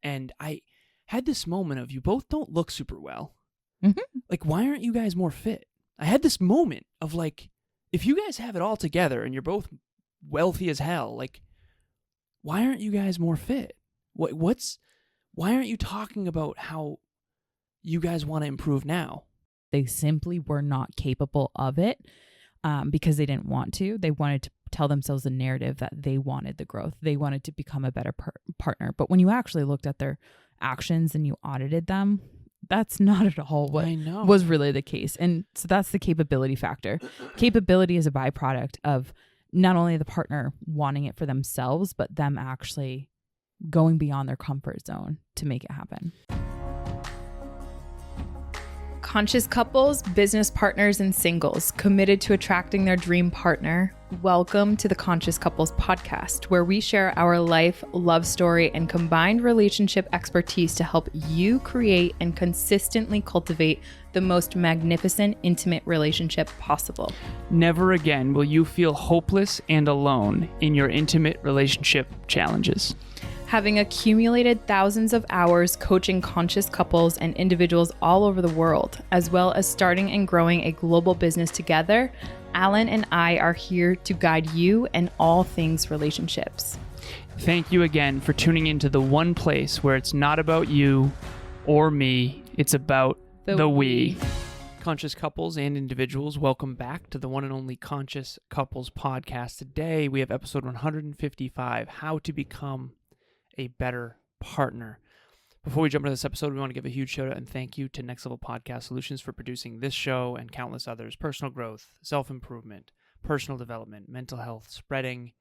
And I had this moment of, you both don't look super well. Mm-hmm. Like, why aren't you guys more fit? I had this moment of like, if you guys have it all together and you're both wealthy as hell, like, why aren't you guys more fit? Why aren't you talking about how you guys want to improve now? They simply were not capable of it because they didn't want to. They wanted to tell themselves a narrative that they wanted the growth. They wanted to become a better partner. But when you actually looked at their actions and you audited them, that's not at all what was really the case. And so that's the capability factor. Capability is a byproduct of not only the partner wanting it for themselves, but them actually going beyond their comfort zone to make it happen. Conscious couples, business partners, and singles committed to attracting their dream partner. Welcome to the Conscious Couples podcast, where we share our life, love story, and combined relationship expertise to help you create and consistently cultivate the most magnificent, intimate relationship possible. Never again will you feel hopeless and alone in your intimate relationship challenges. Having accumulated thousands of hours coaching conscious couples and individuals all over the world, as well as starting and growing a global business together, Alan and I are here to guide you in all things relationships. Thank you again for tuning into the one place where it's not about you or me, it's about the we. Conscious couples and individuals, welcome back to the one and only Conscious Couples podcast. Today we have episode 155, How to Become a Better Partner. Before we jump into this episode, we want to give a huge shout out and thank you to Next Level Podcast Solutions for producing this show and countless others. Personal growth, self-improvement, personal development, mental health, spreading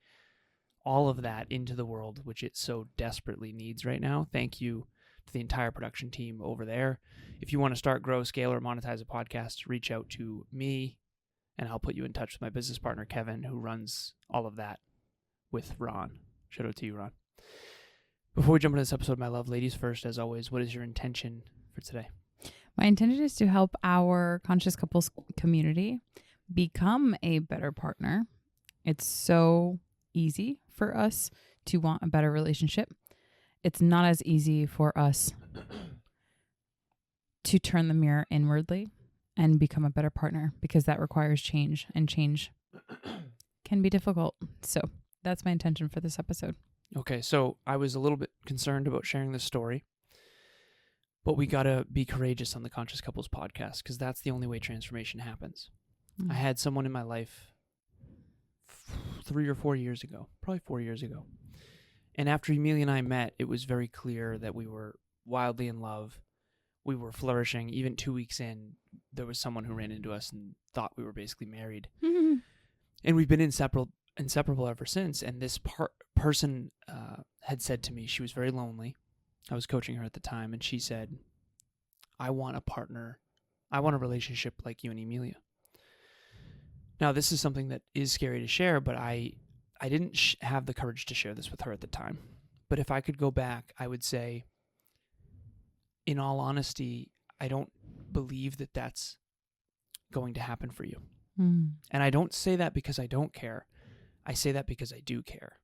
all of that into the world, which it so desperately needs right now. Thank you to the entire production team over there. If you want to start, grow, scale, or monetize a podcast, reach out to me and I'll put you in touch with my business partner, Kevin, who runs all of that with Ron. Shout out to you, Ron. Before we jump into this episode, my love, ladies first, as always, what is your intention for today? My intention is to help our conscious couples community become a better partner. It's so easy for us to want a better relationship. It's not as easy for us to turn the mirror inwardly and become a better partner because that requires change, and change can be difficult. So that's my intention for this episode. Okay, so I was a little bit concerned about sharing this story, but we got to be courageous on the Conscious Couples podcast because that's the only way transformation happens. I had someone in my life 3 or 4 years ago, probably 4 years ago. And after Emilia and I met, it was very clear that we were wildly in love. We were flourishing. Even 2 weeks in, there was someone who ran into us and thought we were basically married. And we've been inseparable ever since. And this person had said to me, she was very lonely. I was coaching her at the time, and she said, I want a partner. I want a relationship like you and Emilia. Now, this is something that is scary to share, but I didn't have the courage to share this with her at the time. But if I could go back, I would say, in all honesty, I don't believe that that's going to happen for you. And I don't say that because I don't care. I say that because I do care.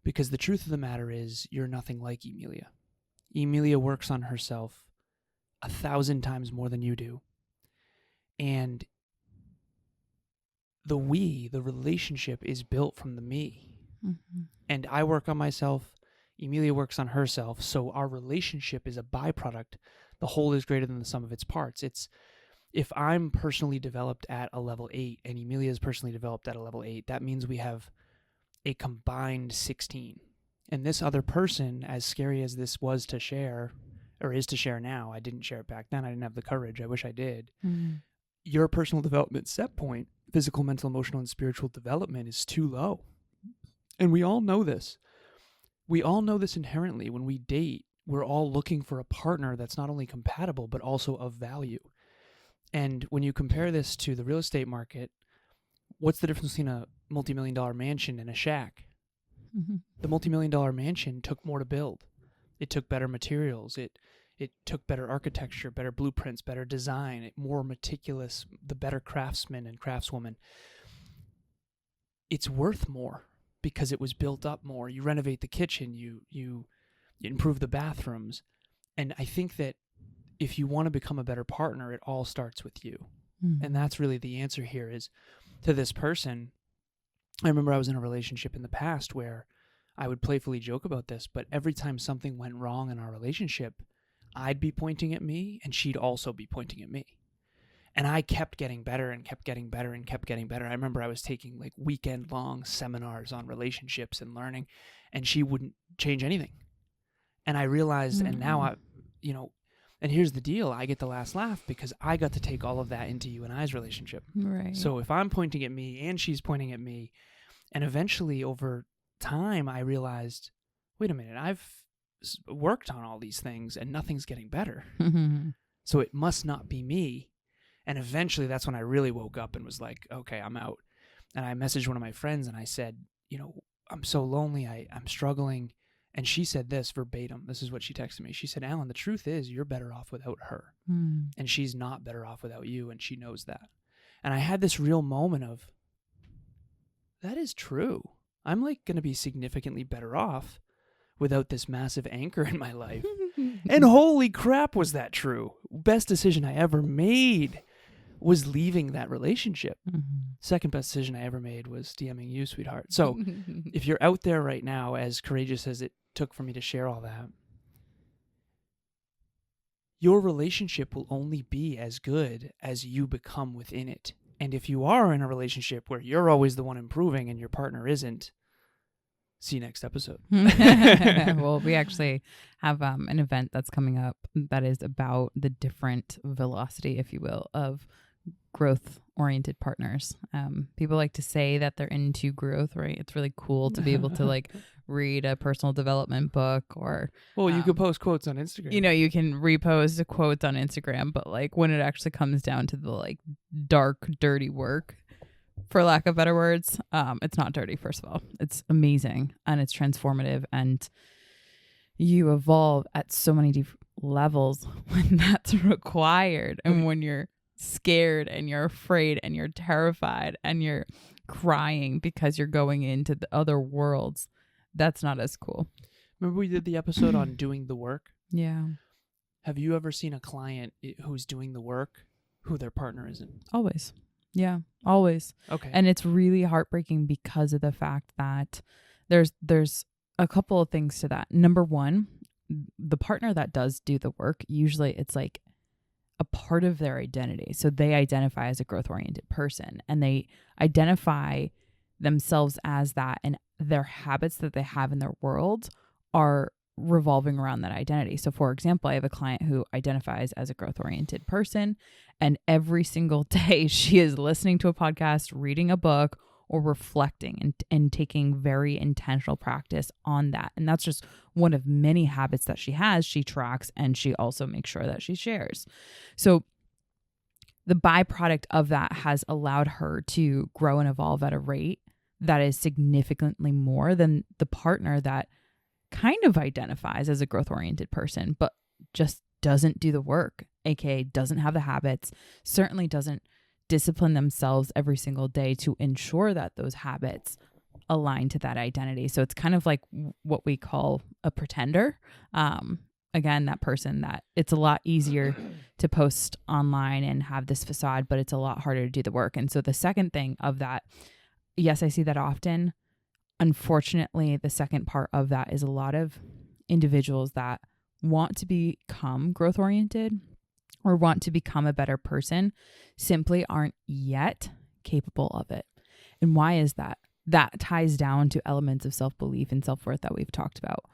Because the truth of the matter is, you're nothing like Emilia. Emilia works on herself 1,000 times more than you do. And the relationship is built from the me. And I work on myself, Emilia works on herself, so our relationship is a byproduct. The whole is greater than the sum of its parts. It's, if I'm personally developed at a level 8 and Emilia is personally developed at a level 8, that means we have a combined 16. And this other person, as scary as this was to share, or is to share now, I didn't share it back then, I didn't have the courage, I wish I did. Your personal development set point, physical, mental, emotional, and spiritual development is too low. And we all know this. We all know this inherently. When we date, we're all looking for a partner that's not only compatible, but also of value. And when you compare this to the real estate market, what's the difference between a multi-million-dollar mansion and a shack? The multi-million-dollar mansion took more to build. It took better materials. It took better architecture, better blueprints, better design, more meticulous, the better craftsmen and craftswomen. It's worth more because it was built up more. You renovate the kitchen, you improve the bathrooms. And I think that if you want to become a better partner, it all starts with you. Mm-hmm. And that's really the answer here is to this person. I remember I was in a relationship in the past where I would playfully joke about this, but every time something went wrong in our relationship, I'd be pointing at me and she'd also be pointing at me. And I kept getting better and kept getting better and kept getting better. I remember I was taking like weekend-long seminars on relationships and learning, and she wouldn't change anything. And I realized, and now I, and here's the deal, I get the last laugh because I got to take all of that into you and I's relationship. Right. So if I'm pointing at me and she's pointing at me, and eventually over time I realized, wait a minute, I've worked on all these things and nothing's getting better. So it must not be me. And eventually that's when I really woke up and was like, okay, I'm out. And I messaged one of my friends and I said, I'm so lonely. I'm struggling. And she said this verbatim. This is what she texted me. She said, Alan, the truth is you're better off without her. And she's not better off without you. And she knows that. And I had this real moment of, that is true. I'm like going to be significantly better off without this massive anchor in my life. And holy crap, was that true? Best decision I ever made was leaving that relationship. Second best decision I ever made was DMing you, sweetheart. So if you're out there right now, as courageous as it took for me to share all that, your relationship will only be as good as you become within it. And if you are in a relationship where you're always the one improving and your partner isn't, see you next episode. Well, we actually have an event that's coming up that is about the different velocity, if you will, of growth-oriented partners. People like to say that they're into growth, right? It's really cool to be able to like read a personal development book or... Well, you could post quotes on Instagram. You can repost quotes on Instagram, but like when it actually comes down to the like dark, dirty work, for lack of better words, it's not dirty, first of all. It's amazing and it's transformative and you evolve at so many different levels when that's required. And when you're scared and you're afraid and you're terrified and you're crying because you're going into the other worlds, that's not as cool. Remember we did the episode on doing the work? Yeah. Have you ever seen a client who's doing the work who their partner isn't? Always. Yeah, always. Okay. And it's really heartbreaking because of the fact that there's a couple of things to that. Number one, the partner that does do the work, usually it's like a part of their identity. So they identify as a growth-oriented person and they identify themselves as that, and their habits that they have in their world are revolving around that identity. So for example, I have a client who identifies as a growth-oriented person, and every single day she is listening to a podcast, reading a book, or reflecting and taking very intentional practice on that. And that's just one of many habits that she has. She tracks and she also makes sure that she shares. So the byproduct of that has allowed her to grow and evolve at a rate that is significantly more than the partner that kind of identifies as a growth-oriented person, but just doesn't do the work, aka doesn't have the habits, certainly doesn't discipline themselves every single day to ensure that those habits align to that identity. So it's kind of like what we call a pretender. Again, that person that it's a lot easier to post online and have this facade, but it's a lot harder to do the work. And so the second thing of that, yes, I see that often. Unfortunately, the second part of that is a lot of individuals that want to become growth-oriented or want to become a better person simply aren't yet capable of it. And why is that? That ties down to elements of self-belief and self-worth that we've talked about.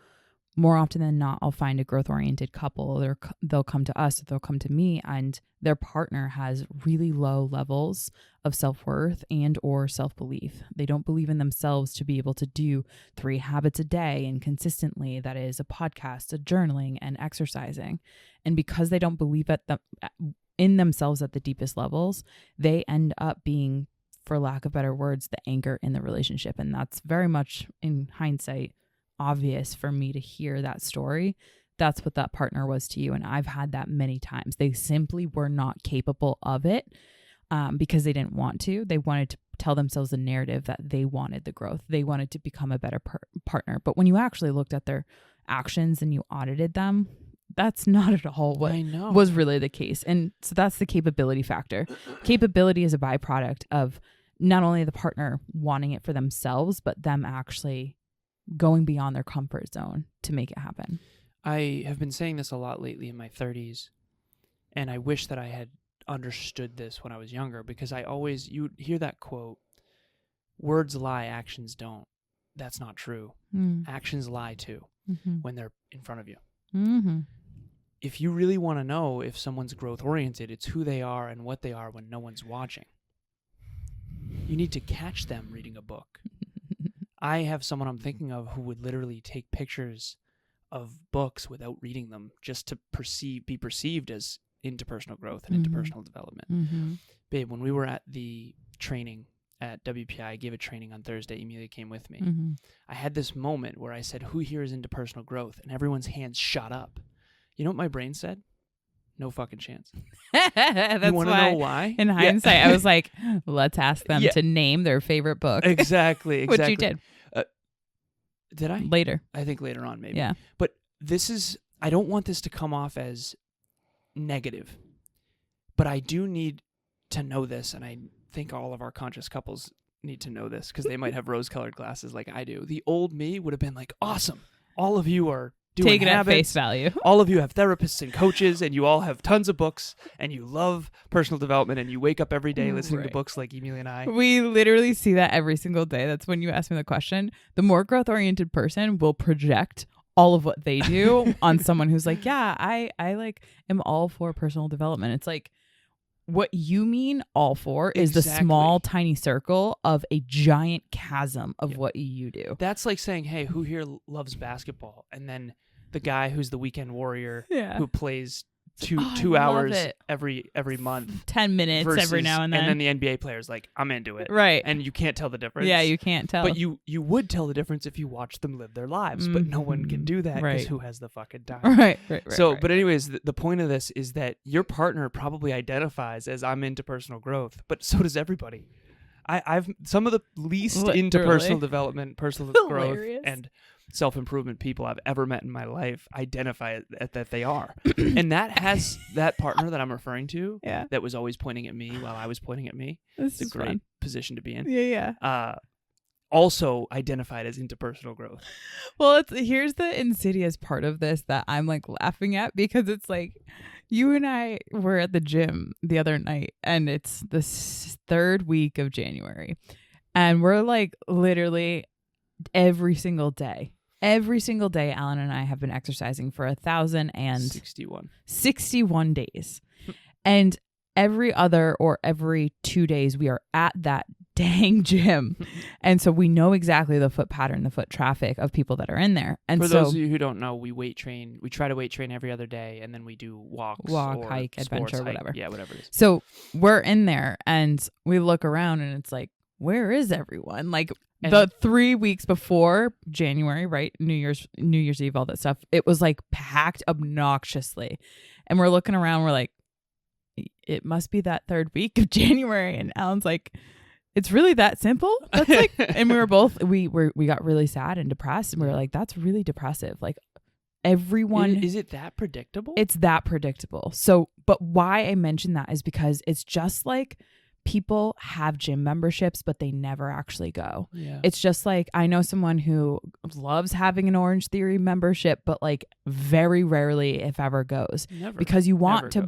More often than not, I'll find a growth-oriented couple, they'll come to us, they'll come to me, and their partner has really low levels of self-worth and or self-belief. They don't believe in themselves to be able to do 3 habits a day and consistently, that is a podcast, a journaling, and exercising. And because they don't believe in themselves at the deepest levels, they end up being, for lack of better words, the anchor in the relationship. And that's very much, in hindsight, obvious for me to hear that story. That's what that partner was to you. And I've had that many times. They simply were not capable of it because they didn't want to. They wanted to tell themselves a narrative that they wanted the growth. They wanted to become a better partner. But when you actually looked at actions and you audited them, that's not at all what I know. was really the case. And so that's the capability factor. Capability is a byproduct of not only the partner wanting it for themselves, but them actually going beyond their comfort zone to make it happen. I have been saying this a lot lately in my 30s, and I wish that I had understood this when I was younger, because you hear that quote, words lie, actions don't. That's not true. Actions lie too when they're in front of you. If you really want to know if someone's growth oriented, it's who they are and what they are when no one's watching. You need to catch them reading a book. I have someone I'm thinking of who would literally take pictures of books without reading them just to be perceived as interpersonal growth and interpersonal development. Babe, when we were at the training at WPI, I gave a training on Thursday. Emilia came with me. I had this moment where I said, who here is into personal growth? And everyone's hands shot up. You know what my brain said? No fucking chance. That's you want to know why? In hindsight, I was like, let's ask them to name their favorite book. Exactly. Which you did. Did I? Later. I think later on, maybe. Yeah. But I don't want this to come off as negative, but I do need to know this, and I think all of our conscious couples need to know this because they might have rose-colored glasses like I do. The old me would have been like, awesome. All of you are doing Take it habits. at face value. All of you have therapists and coaches, and you all have tons of books, and you love personal development, and you wake up every day listening to books like Emilia and I. We literally see that every single day. That's when you ask me the question. The more growth-oriented person will project all of what they do on someone who's like, yeah, I like am all for personal development. It's like, what you mean all for is the small, tiny circle of a giant chasm of what you do. That's like saying, hey, who here loves basketball? And then the guy who's the weekend warrior who plays two hours every month, 10 minutes every now and then, and then the NBA player's like, I'm into it, right? And you can't tell the difference. Yeah, you can't tell. But you would tell the difference if you watched them live their lives. But no one can do that because who has the fucking time? Right. But anyways, the point of this is that your partner probably identifies as I'm into personal growth, but so does everybody. I've some of the least into personal development, personal growth, and self-improvement people I've ever met in my life identify that they are. And that partner that I'm referring to that was always pointing at me while I was pointing at me. It's a great position to be in. Also identified as interpersonal growth. Well, here's the insidious part of this that I'm like laughing at, because it's like, you and I were at the gym the other night, and it's the third week of January, and we're like literally every single day, Alan and I have been exercising for 1,061 days. And every other or every 2 days we are at that dang gym. And so we know exactly the foot pattern, the foot traffic of people that are in there. And for those of you who don't know, we weight train. We try to weight train every other day, and then we do walk, hike, adventure, whatever. Yeah, whatever it is. So we're in there and we look around and it's like, where is everyone? Like, the 3 weeks before January, right? New Year's Eve, all that stuff. It was like packed obnoxiously. And we're looking around, we're like, it must be that third week of January. And Alan's like, it's really that simple? That's like, and we were both, we got really sad and depressed. And we were like, that's really depressive. Like, everyone. Is it that predictable? It's that predictable. So, but why I mention that is because it's just like, people have gym memberships, but they never actually go. Yeah. It's just like, I know someone who loves having an Orange Theory membership, but like very rarely, if ever, goes. Because you want to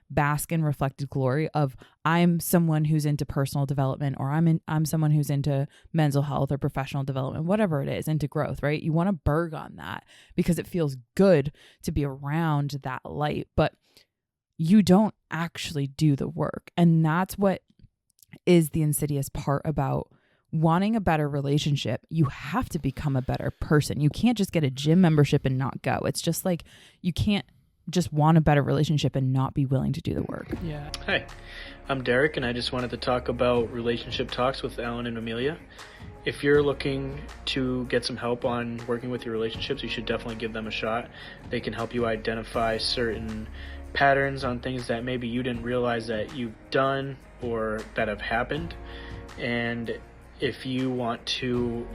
bask in reflected glory of, I'm someone who's into personal development, or I'm someone who's into mental health or professional development, whatever it is, into growth, right? You want to burg on that because it feels good to be around that light. But you don't actually do the work. And that's what is the insidious part about wanting a better relationship. You have to become a better person. You can't just get a gym membership and not go. It's just like, you can't just want a better relationship and not be willing to do the work. Yeah. Hi, I'm Derek, and I just wanted to talk about relationship talks with Alan and Emilia. If you're looking to get some help on working with your relationships, you should definitely give them a shot. They can help you identify certain patterns on things that maybe you didn't realize that you've done or that have happened. And if you want to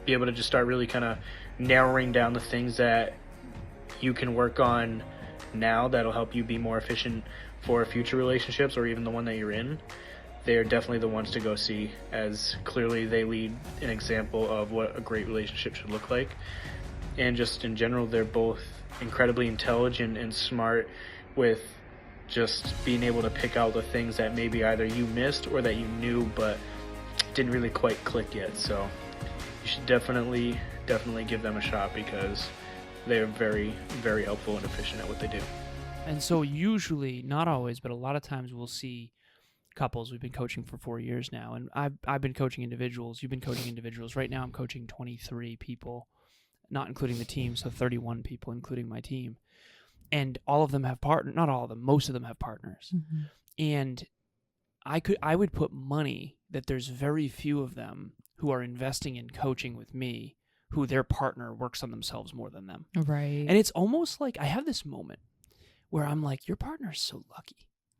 be able to just start really kind of narrowing down the things that you can work on now that'll help you be more efficient for future relationships or even the one that you're in, they're definitely the ones to go see, as clearly they lead an example of what a great relationship should look like. And just in general, they're both incredibly intelligent and smart with just being able to pick out the things that maybe either you missed or that you knew but didn't really quite click yet. So you should definitely give them a shot, because they're very, very helpful and efficient at what they do. And so usually, not always, but a lot of times we'll see couples. We've been coaching for 4 years now, and I've been coaching individuals. You've been coaching individuals. Right now I'm coaching 23 people, not including the team, so 31 people, including my team. And all of them have partners. Not all of them. Most of them have partners. Mm-hmm. And I would put money that there's very few of them who are investing in coaching with me who their partner works on themselves more than them. Right. And it's almost like I have this moment where I'm like, your partner's so lucky.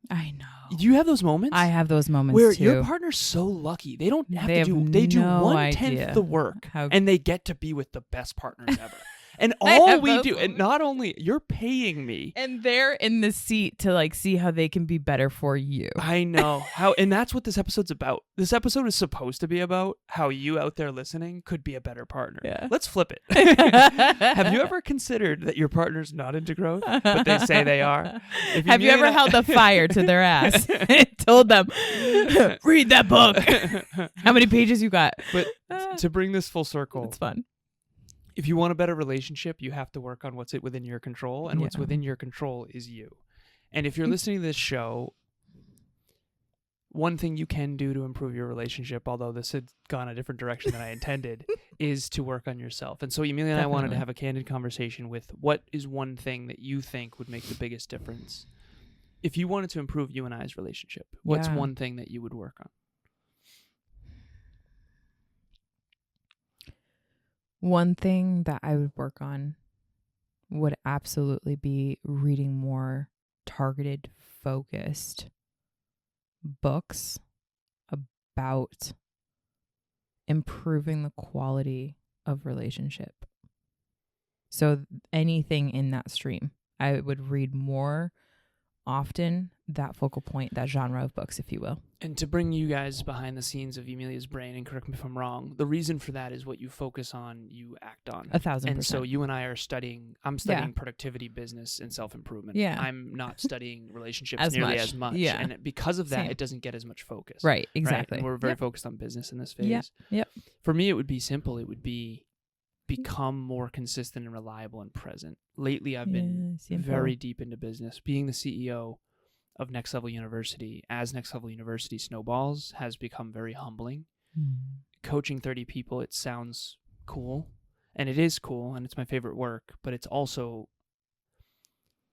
I know. Do you have those moments? I have those moments where too. your partner's so lucky. They don't have They to have do, they do no 1/10 idea the work, how- and they get to be with the best partners ever. And I all have we those do, and moments. not only, you're paying me. And they're in the seat to like see how they can be better for you. I know how, and that's what this episode's about. This episode is supposed to be about how you out there listening could be a better partner. Yeah. Let's flip it. Have you ever considered that your partner's not into growth, but they say they are? If Have you ever held the fire to their ass and told them, read that book? How many pages you got? But to bring this full circle, It's fun. if you want a better relationship, you have to work on what's within your control, and what's Yeah. within your control is you. And if you're listening to this show, one thing you can do to improve your relationship, although this had gone a different direction than I intended, is to work on yourself. And so Emilia and I wanted to Definitely. have a candid conversation with what is one thing that you think would make the biggest difference. If you wanted to improve you and I's relationship, what's Yeah. one thing that you would work on? One thing that I would work on would absolutely be reading more targeted, focused books about improving the quality of relationship. So anything in that stream, I would read more often, that focal point, that genre of books, if you will. And to bring you guys behind the scenes of Emilia's brain, and correct me if I'm wrong, the reason for that is what you focus on, you act on. 1,000%. And so you and I are studying, I'm studying productivity, business, and self-improvement. Yeah. I'm not studying relationships As nearly much. as much. Yeah. And because of that, Same. it doesn't get as much focus. Right, Right? exactly. And we're very Yep. focused on business in this phase. Yep, yep. For me, it would be simple. It would be become more consistent and reliable and present. Lately, I've been simple. very deep into business. Being the CEO of Next Level University, as Next Level University snowballs, has become very humbling. Coaching 30 people, it sounds cool, and it is cool, and it's my favorite work, but it's also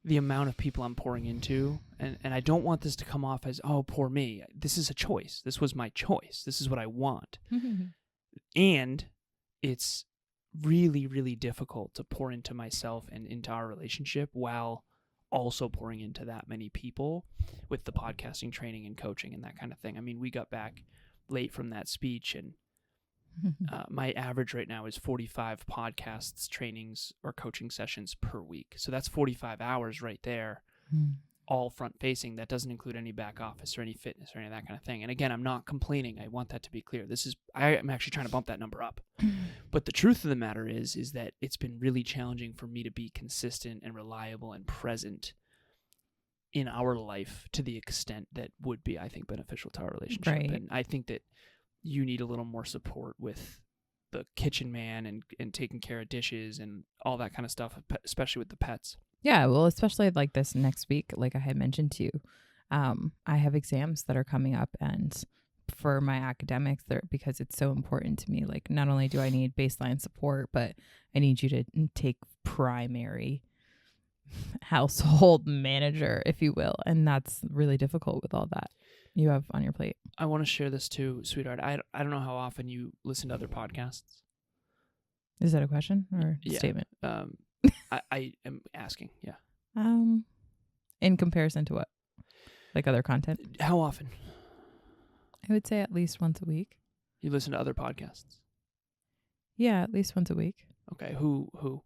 the amount of people I'm pouring into, and I don't want this to come off as, oh, poor me. This is a choice. This was my choice. This is what I want. And it's really, really difficult to pour into myself and into our relationship while also pouring into that many people with the podcasting training and coaching and that kind of thing. I mean, we got back late from that speech, and my average right now is 45 podcasts, trainings, or coaching sessions per week. So that's 45 hours right there, all front facing. That doesn't include any back office or any fitness or any of that kind of thing. And again, I'm not complaining. I want that to be clear. I'm actually trying to bump that number up. But the truth of the matter is that it's been really challenging for me to be consistent and reliable and present in our life to the extent that would be, I think, beneficial to our relationship. Right. And I think that you need a little more support with the kitchen man and taking care of dishes and all that kind of stuff, especially with the pets. Yeah, well, especially like this next week, like I had mentioned to you, I have exams that are coming up, and for my academics, because it's so important to me, like not only do I need baseline support, but I need you to take primary household manager, if you will, and that's really difficult with all that you have on your plate. I want to share this too, sweetheart. I don't know how often you listen to other podcasts. Is that a question or Yeah. statement? I am asking, yeah. In comparison to what? Like other content? How often I would say at least once a week. you listen to other podcasts? Yeah, at least once a week. Okay. Who?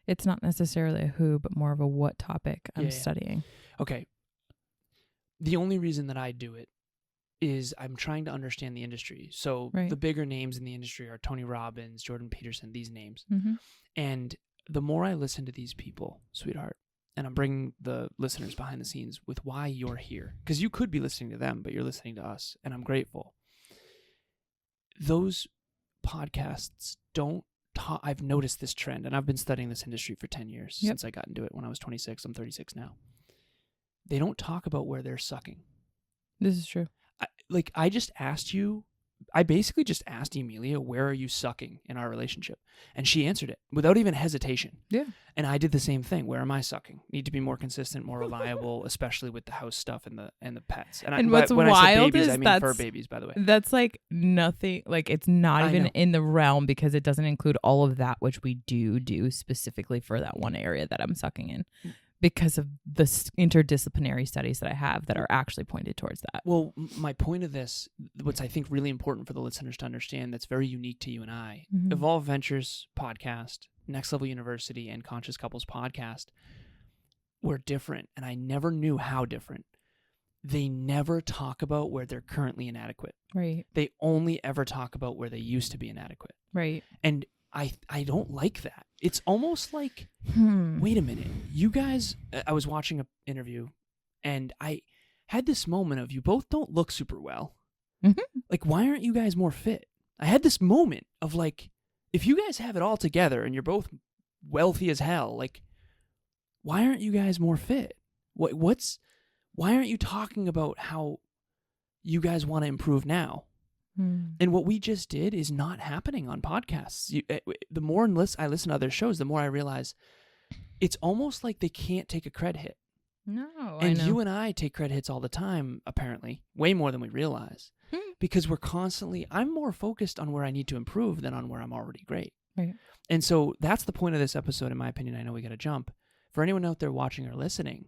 It's not necessarily a who, but more of a what topic I'm studying. Okay. The only reason that I do it is I'm trying to understand the industry. So Right. the bigger names in the industry are Tony Robbins, Jordan Peterson, these names. Mm-hmm. And the more I listen to these people, sweetheart, and I'm bringing the listeners behind the scenes with why you're here. Because you could be listening to them, but you're listening to us, and I'm grateful. Those podcasts don't talk. I've noticed this trend, and I've been studying this industry for 10 years since I got into it when I was 26. I'm 36 now. They don't talk about where they're sucking. This is true. I just asked you, I basically just asked Emilia, where are you sucking in our relationship? And she answered it without even hesitation. Yeah. And I did the same thing. Where am I sucking? Need to be more consistent, more reliable, especially with the house stuff and the pets. And what's when wild I say babies, is I mean fur babies, by the way. That's like nothing, like it's not I even know. in the realm because it doesn't include all of that, which we do specifically for that one area that I'm sucking in. Because of the interdisciplinary studies that I have that are actually pointed towards that. Well, my point of this, what's I think really important for the listeners to understand that's very unique to you and I, Mm-hmm. Evolve Ventures podcast, Next Level University, and Conscious Couples podcast were different, and I never knew how different. They never talk about where they're currently inadequate. Right. They only ever talk about where they used to be inadequate. Right. And I don't like that. It's almost like, wait a minute, you guys, I was watching an interview and I had this moment of you both don't look super well. Mm-hmm. Like, why aren't you guys more fit? I had this moment of like, if you guys have it all together and you're both wealthy as hell, like, why aren't you guys more fit? Why aren't you talking about how you guys want to improve now? And what we just did is not happening on podcasts. The more I listen to other shows, the more I realize it's almost like they can't take a cred hit. No, And I know. you and I take cred hits all the time, apparently, way more than we realize. Because I'm more focused on where I need to improve than on where I'm already great. Right. And so that's the point of this episode, in my opinion. I know we got to jump. For anyone out there watching or listening,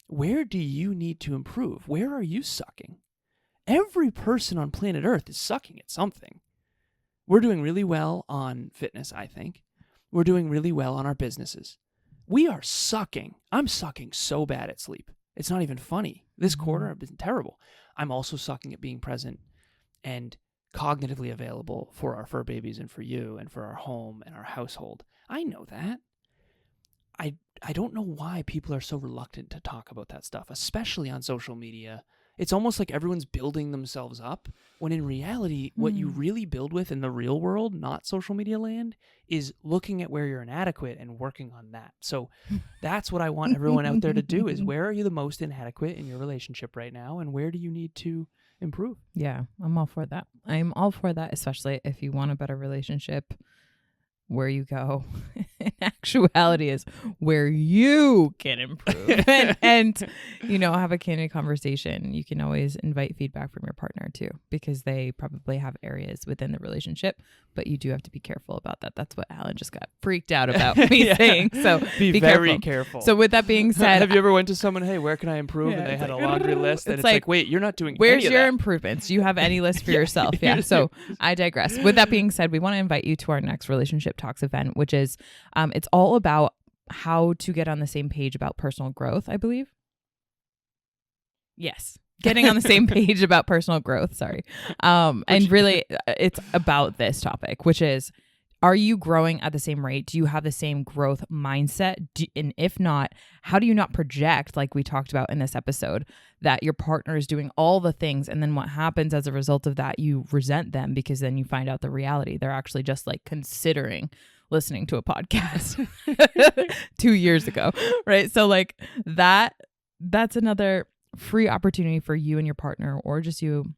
where do you need to improve? Where are you sucking? Every person on planet Earth is sucking at something. We're doing really well on fitness, I think. We're doing really well on our businesses. We are sucking. I'm sucking so bad at sleep. It's not even funny. This quarter, I've been terrible. I'm also sucking at being present and cognitively available for our fur babies and for you and for our home and our household. I know that. I don't know why people are so reluctant to talk about that stuff, especially on social media. It's almost like everyone's building themselves up, when in reality, what you really build with in the real world, not social media land, is looking at where you're inadequate and working on that. So that's what I want everyone out there to do is, where are you the most inadequate in your relationship right now, and where do you need to improve? Yeah, I'm all for that. I'm all for that, especially if you want a better relationship. Where you go in actuality is where you can improve and have a candid conversation. You can always invite feedback from your partner too, because they probably have areas within the relationship, but you do have to be careful about that. That's what Alan just got freaked out about me saying. So be very careful. So with that being said, have you ever went to someone, hey, where can I improve? And they had a laundry list, and it's like, wait, you're not doing where's any of your that. improvements? Do you have any list for yourself? Yeah. So I digress. With that being said, we want to invite you to our next relationship talks event, which is it's all about how to get on the same page about personal growth, I believe. Yes. Getting on the same page about personal growth. Sorry. And really it's about this topic, which is, are you growing at the same rate? Do you have the same growth mindset? And if not, how do you not project, like we talked about in this episode, that your partner is doing all the things, and then what happens as a result of that, you resent them because then you find out the reality. They're actually just like considering listening to a podcast 2 years ago, right? So like that's another free opportunity for you and your partner, or just you,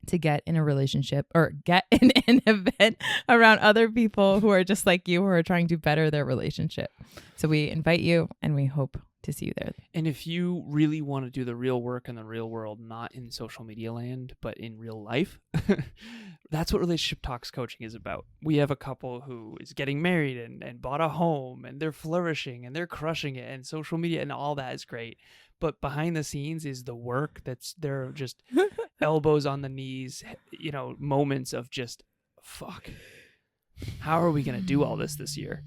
to get in a relationship or get in an event around other people who are just like you, who are trying to better their relationship. So we invite you, and we hope to see you there. And if you really want to do the real work in the real world, not in social media land, but in real life, that's what Relationship Talks coaching is about. We have a couple who is getting married and bought a home, and they're flourishing and they're crushing it, and social media and all that is great. But behind the scenes is the work they're just elbows on the knees, moments of just, fuck, How are we going to do all this year?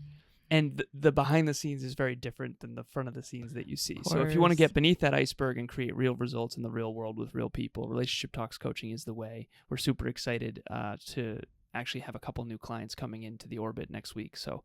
And the behind the scenes is very different than the front of the scenes that you see. So if you want to get beneath that iceberg and create real results in the real world with real people, Relationship Talks coaching is the way. We're super excited to actually have a couple new clients coming into the orbit next week. So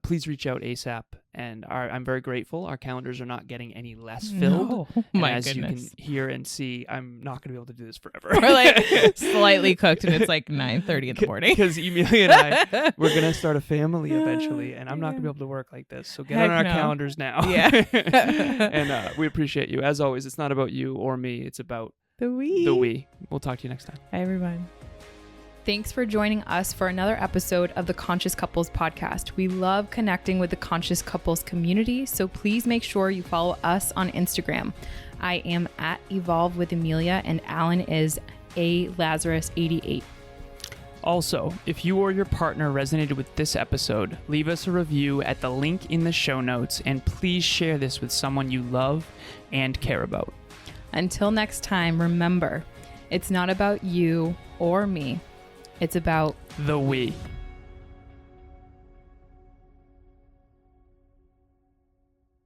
please reach out ASAP. And I'm very grateful. Our calendars are not getting any less filled. No. And My as goodness. you can hear and see, I'm not going to be able to do this forever. We're like slightly cooked and it's like 9:30 in the morning. Because Emilia and I, we're going to start a family eventually, and I'm not going to be able to work like this. So get Heck on our no. calendars now. Yeah. And we appreciate you. As always, it's not about you or me. It's about The we. the we. We'll talk to you next time. Hi, everyone. Thanks for joining us for another episode of the Conscious Couples podcast. We love connecting with the Conscious Couples community, so please make sure you follow us on Instagram. I am at Evolve with Emilia, and Alan is alazarus88. Also, if you or your partner resonated with this episode, leave us a review at the link in the show notes, and please share this with someone you love and care about. Until next time, remember, it's not about you or me. It's about The we.